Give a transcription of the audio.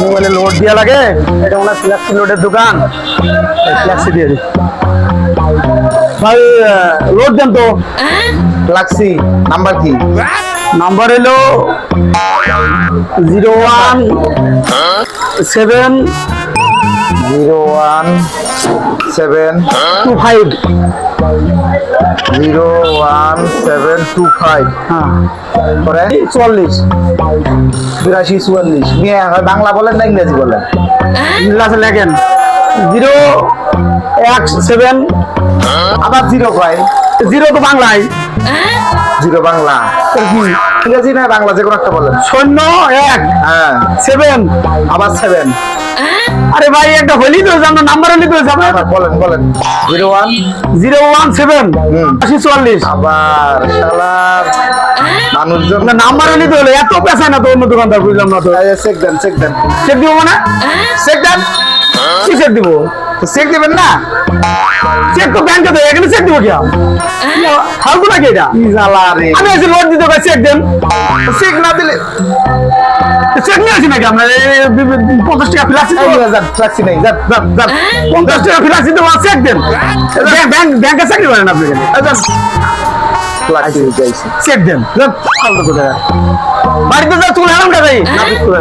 মোবাইলে লোড দিয়া লাগে, এটা মনে হয় ফ্ল্যাক্সি লোডের দোকান, ফ্ল্যাক্সি দিয়ে দিই ভাই। লোড দেন তো। ফ্ল্যাক্সি নাম্বার কি? নাম্বার হলো 017 01725 01725 হ্যাঁ পরে 44 82 44 মিয়া বাংলা বলেন না ইংরেজি বলেন? ইংলাসে লেখেন 017 আবার 0 কয়? 0 তো বাংলায়, 0 বাংলা ইংরেজি না বাংলা যে কোনো একটা বলেন। 01 হ্যাঁ 7। আবার 7 আরে ভাই একটা হলি তো আমরা নাম্বার হলি তো যাবে। বলেন বলেন 01 017 80 44 আবার শালার মানুষজন নাম্বার হলি তো হলো, এত পেছায় না তো অন্য দোকানদার, বুঝলাম না তো। চেক দেন চেক দেন চেক দিব মানে? চেক দেন কি চেক দিব? চেক দিবেন না? চেক তো ব্যাংকে দেয়, এখানে চেক দিব কি ফালতু নাকি এটা? কি জ্বালা রে, আমি এসে লোড দিতে পারি, চেক দেন। চেক না দিলে চেক নিয়ে আসি নাকি আমরা? 50 টাকা ফ্লাক্সি দেবো, ফ্ল্যাক্সি নেই যান যান যান 50 টাকা ফ্লাক্সি দেবো, চেক দেন। ব্যাংকে চাকরি করেন আপনি এখানে? ফ্ল্যাক্সি যাইছে চেক দেন। ফালতু কোথায়? বাড়িতে যা চলে এলাম না ভাই, না ঠিক করে